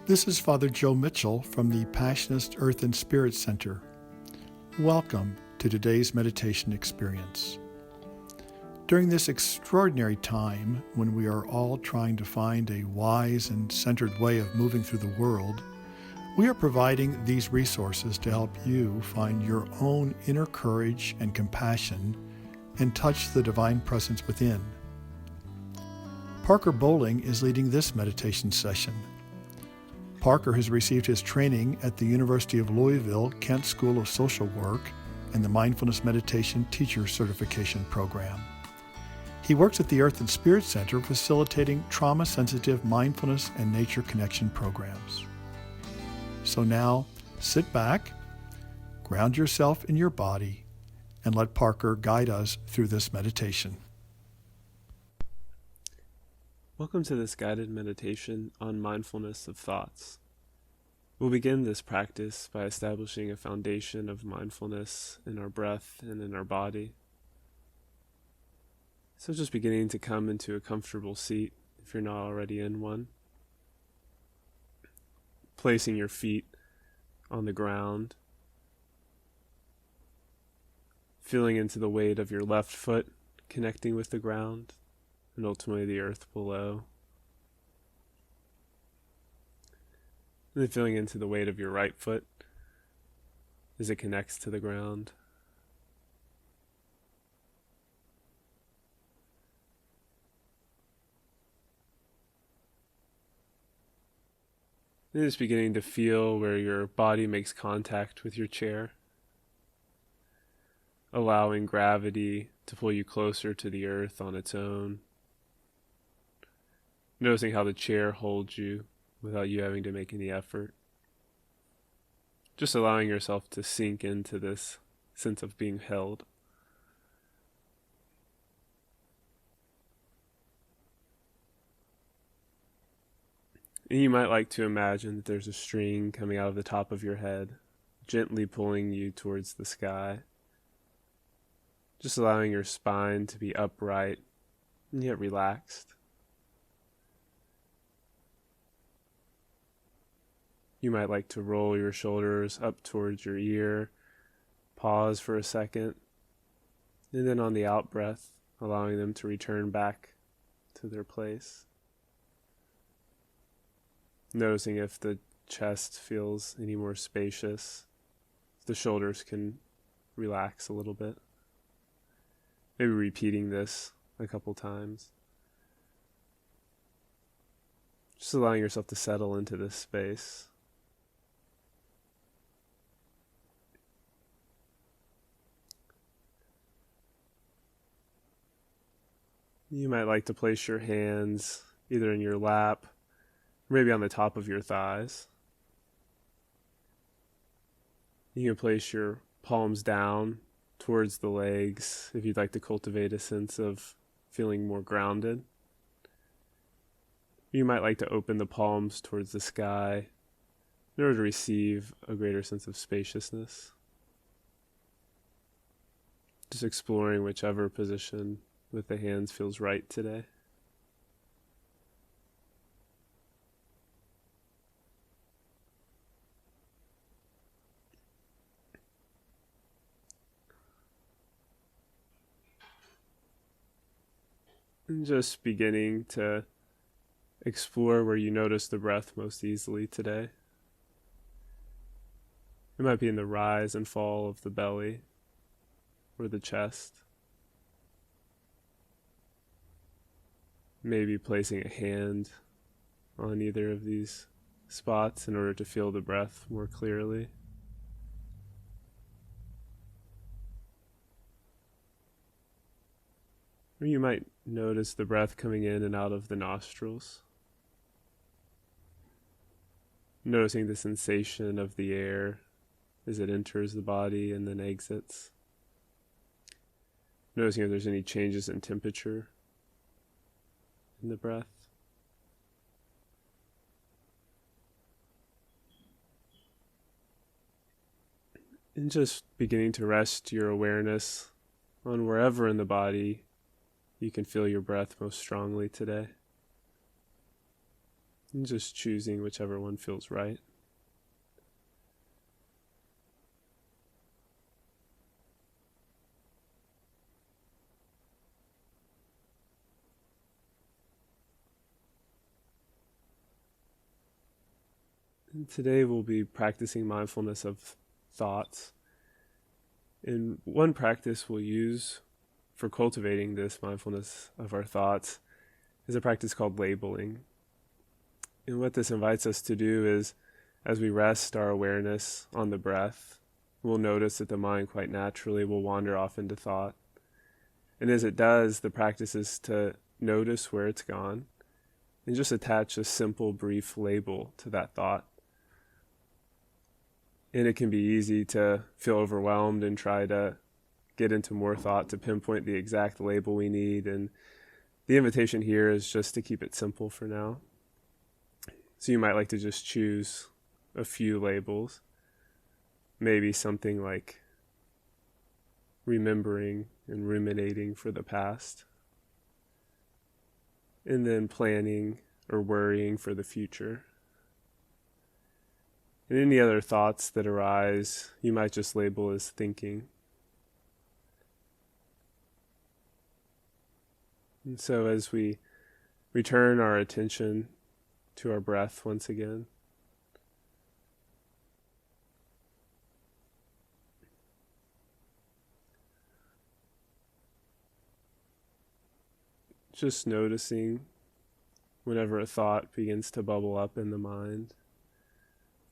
This is Father Joe Mitchell from the Passionist Earth Spirit Center. Welcome to today's meditation experience. During this extraordinary time when we are all trying to find a wise and centered way of moving through the world, we are providing these resources to help you find your own inner courage and compassion and touch the divine presence within. Parker Bowling is leading this meditation session. Parker has received his training at the University of Louisville Kent School of Social Work and the Mindfulness Meditation Teacher Certification Program. He works at the Earth and Spirit Center facilitating trauma-sensitive mindfulness and nature connection programs. So now, sit back, ground yourself in your body, and let Parker guide us through this meditation. Welcome to this guided meditation on mindfulness of thoughts. We'll begin this practice by establishing a foundation of mindfulness in our breath and in our body. So just beginning to come into a comfortable seat if you're not already in one. Placing your feet on the ground. Feeling into the weight of your left foot connecting with the ground and ultimately the earth below. And then feeling into the weight of your right foot as it connects to the ground. And just beginning to feel where your body makes contact with your chair, allowing gravity to pull you closer to the earth on its own. Noticing how the chair holds you without you having to make any effort. Just allowing yourself to sink into this sense of being held. And you might like to imagine that there's a string coming out of the top of your head, gently pulling you towards the sky. Just allowing your spine to be upright and yet relaxed. You might like to roll your shoulders up towards your ear, pause for a second, and then on the out breath, allowing them to return back to their place. Noticing if the chest feels any more spacious, the shoulders can relax a little bit. Maybe repeating this a couple times. Just allowing yourself to settle into this space. You might like to place your hands either in your lap, or maybe on the top of your thighs. You can place your palms down towards the legs if you'd like to cultivate a sense of feeling more grounded. You might like to open the palms towards the sky in order to receive a greater sense of spaciousness. Just exploring whichever position with the hands feels right today. And just beginning to explore where you notice the breath most easily today. It might be in the rise and fall of the belly or the chest. Maybe placing a hand on either of these spots in order to feel the breath more clearly. Or you might notice the breath coming in and out of the nostrils. Noticing the sensation of the air as it enters the body and then exits. Noticing if there's any changes in temperature in the breath. And just beginning to rest your awareness on wherever in the body you can feel your breath most strongly today. And just choosing whichever one feels right. And today we'll be practicing mindfulness of thoughts. And one practice we'll use for cultivating this mindfulness of our thoughts is a practice called labeling. And what this invites us to do is, as we rest our awareness on the breath, we'll notice that the mind quite naturally will wander off into thought. And as it does, the practice is to notice where it's gone and just attach a simple, brief label to that thought. And it can be easy to feel overwhelmed and try to get into more thought to pinpoint the exact label we need. And the invitation here is just to keep it simple for now. So you might like to just choose a few labels. Maybe something like remembering and ruminating for the past. And then planning or worrying for the future. And any other thoughts that arise, you might just label as thinking. And so as we return our attention to our breath once again, just noticing whenever a thought begins to bubble up in the mind.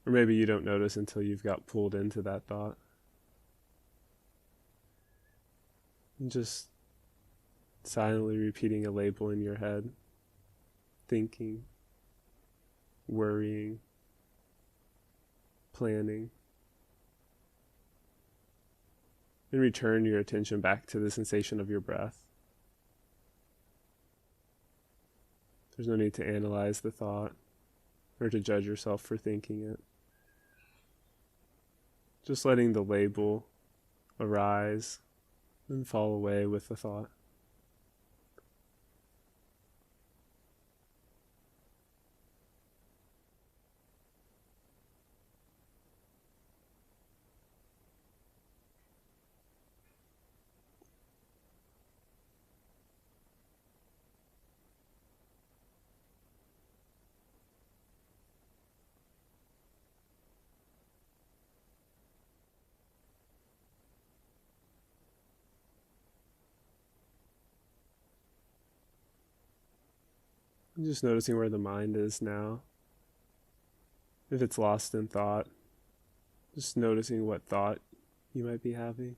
Or maybe you don't notice until you've got pulled into that thought. And just silently repeating a label in your head. Thinking, worrying, planning. And return your attention back to the sensation of your breath. There's no need to analyze the thought or to judge yourself for thinking it. Just letting the label arise and fall away with the thought. And just noticing where the mind is now. If it's lost in thought, just noticing what thought you might be having.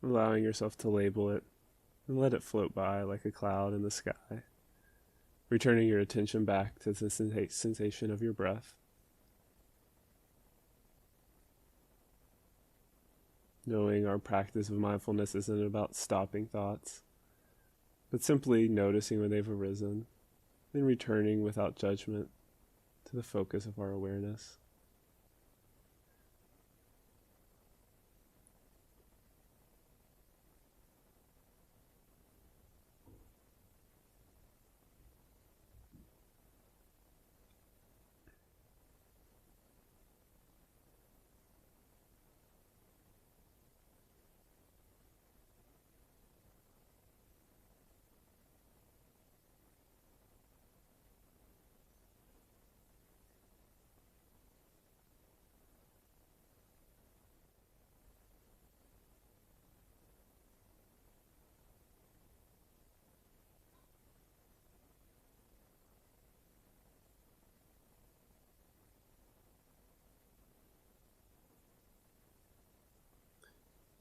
Allowing yourself to label it and let it float by like a cloud in the sky. Returning your attention back to the sensation of your breath. Knowing our practice of mindfulness isn't about stopping thoughts, but simply noticing when they've arisen and returning without judgment to the focus of our awareness.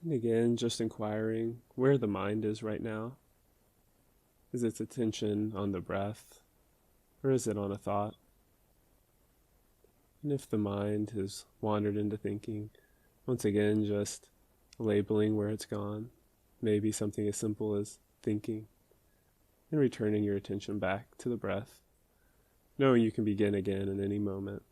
And again, just inquiring where the mind is right now. Is its attention on the breath, or is it on a thought? And if the mind has wandered into thinking, once again, just labeling where it's gone. Maybe something as simple as thinking, and returning your attention back to the breath, knowing you can begin again in any moment.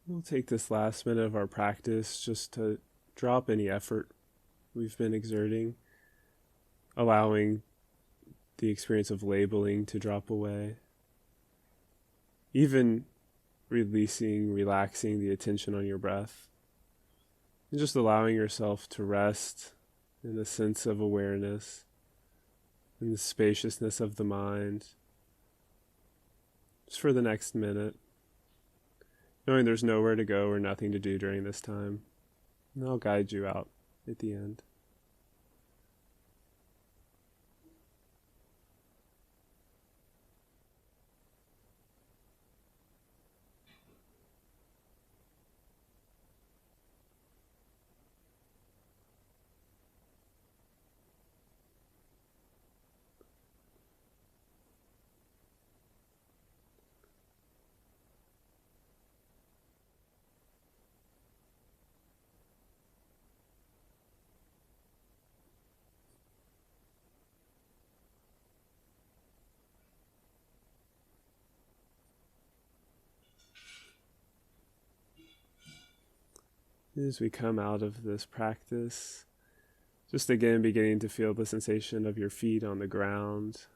We'll take this last minute of our practice just to drop any effort we've been exerting, allowing the experience of labeling to drop away, even releasing, relaxing the attention on your breath, and just allowing yourself to rest in a sense of awareness, in the spaciousness of the mind, just for the next minute, knowing there's nowhere to go or nothing to do during this time, and I'll guide you out at the end. As we come out of this practice, just again beginning to feel the sensation of your feet on the ground.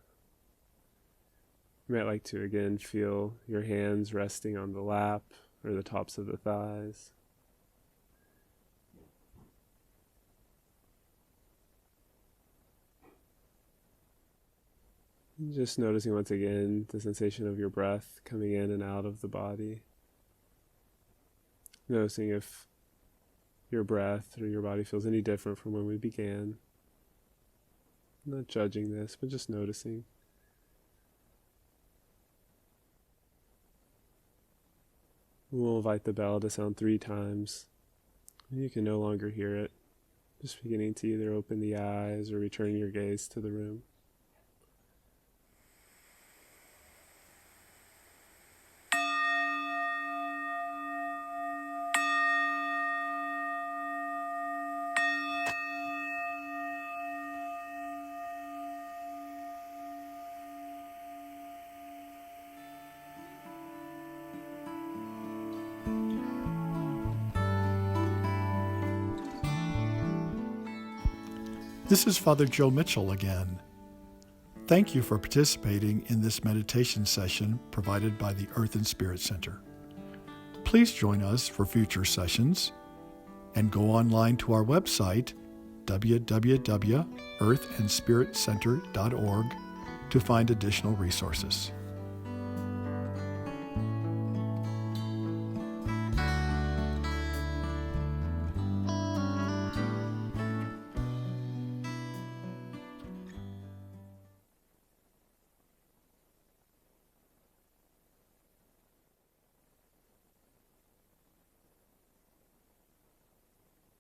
You might like to again feel your hands resting on the lap or the tops of the thighs. And just noticing once again the sensation of your breath coming in and out of the body. Noticing if your breath or your body feels any different from when we began. I'm not judging this, but just noticing. We'll invite the bell to sound 3 times. You can no longer hear it. Just beginning to either open the eyes or return your gaze to the room. This is Father Joe Mitchell again. Thank you for participating in this meditation session provided by the Earth and Spirit Center. Please join us for future sessions and go online to our website, www.earthandspiritcenter.org, to find additional resources.